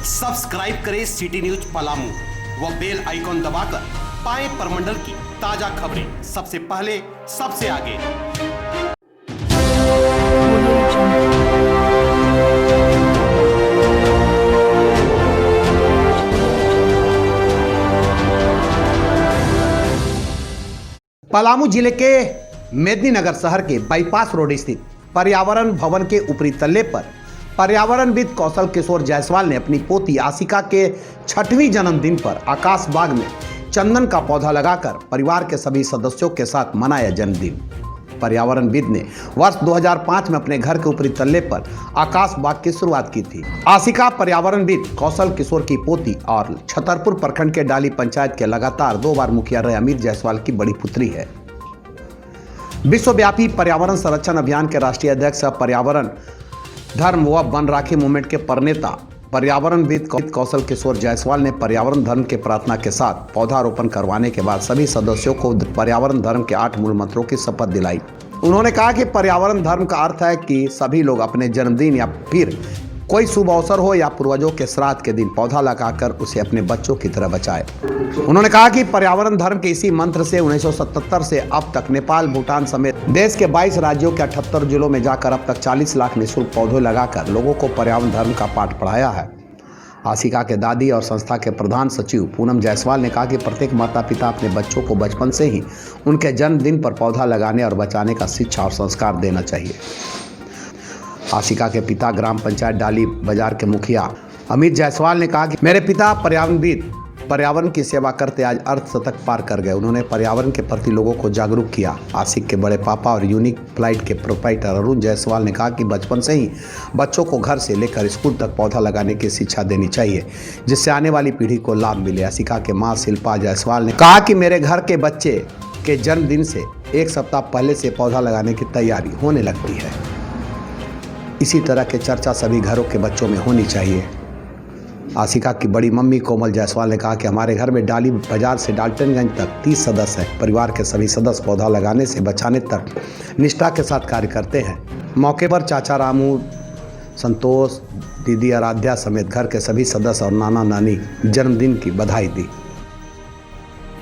Subscribe करें city news Palamu व bell icon दबाकर पाएं परमंडल की ताजा खबरें सबसे पहले सबसे आगे। पलामू जिले के मेदिनीनगर शहर के बाईपास रोड स्थित पर्यावरण भवन के ऊपरी तल्ले पर पर्यावरणविद कौशल किशोर जायसवाल ने अपनी पोती आशिका के 6वें जन्मदिन पर आकाश बाग में चंदन का पौधा लगाकर परिवार के सभी सदस्यों के साथ मनाया जन्मदिन। पर्यावरणविद ने वर्ष 2005 में अपने घर के ऊपरी तल्ले पर आकाश बाग की शुरुआत की थी। आशिका पर्यावरणविद कौशल किशोर की पोती और छतरपुर प्रखंड के डाली पंचायत के लगातार 2 बार मुखिया रहे अमित जायसवाल की बड़ी पुत्री है। विश्वव्यापी पर्यावरण संरक्षण अभियान के राष्ट्रीय अध्यक्ष पर्यावरण धर्म व वन राखी मूवमेंट के प्रणेता पर्यावरणविद कौशल किशोर जायसवाल ने पर्यावरण धर्म के प्रार्थना के साथ पौधारोपण करवाने के बाद सभी सदस्यों को पर्यावरण धर्म के 8 मूल मंत्रों की शपथ दिलाई। उन्होंने कहा कि पर्यावरण धर्म का अर्थ है कि सभी लोग अपने जन्मदिन या फिर कोई शुभ अवसर हो या पूर्वजों के श्राद्ध के दिन पौधा लगाकर उसे अपने बच्चों की तरह बचाए। उन्होंने कहा कि पर्यावरण धर्म के इसी मंत्र से 1977 से अब तक नेपाल, भूटान समेत देश के 22 राज्यों के 78 जिलों में जाकर अब तक 40 लाख निःशुल्क पौधे लगाकर लोगों को पर्यावरण धर्म का पाठ पढ़ाया है। आशिका के दादी और संस्था के प्रधान सचिव पूनम जायसवाल ने कहा कि प्रत्येक माता पिता अपने बच्चों को बचपन से ही उनके जन्मदिन पर पौधा लगाने और बचाने का शिक्षा और संस्कार देना चाहिए। आशिका के पिता ग्राम पंचायत डाली बाजार के मुखिया अमित जायसवाल ने कहा कि मेरे पिता पर्यावरणविद पर्यावरण की सेवा करते आज अर्ध शतक पार कर गए। उन्होंने पर्यावरण के प्रति लोगों को जागरूक किया। आशिक के बड़े पापा और यूनिक फ्लाइट के प्रोप्राइटर अरुण जायसवाल ने कहा कि बचपन से ही बच्चों को घर से लेकर स्कूल तक पौधा लगाने की शिक्षा देनी चाहिए, जिससे आने वाली पीढ़ी को लाभ मिले। आशिका के माँ शिल्पा जायसवाल ने कहा कि मेरे घर के बच्चे के जन्मदिन से 1 सप्ताह पहले से पौधा लगाने की तैयारी होने लगती है। इसी तरह के चर्चा सभी घरों के बच्चों में होनी चाहिए। आशिका की बड़ी मम्मी कोमल जायसवाल ने कहा कि हमारे घर में डाली बाजार से डाल्टनगंज तक 30 सदस्य हैं। परिवार के सभी सदस्य पौधा लगाने से बचाने तक निष्ठा के साथ कार्य करते हैं। मौके पर चाचा रामू, संतोष, दीदी आराध्या समेत घर के सभी सदस्य और नाना नानी जन्मदिन की बधाई दी।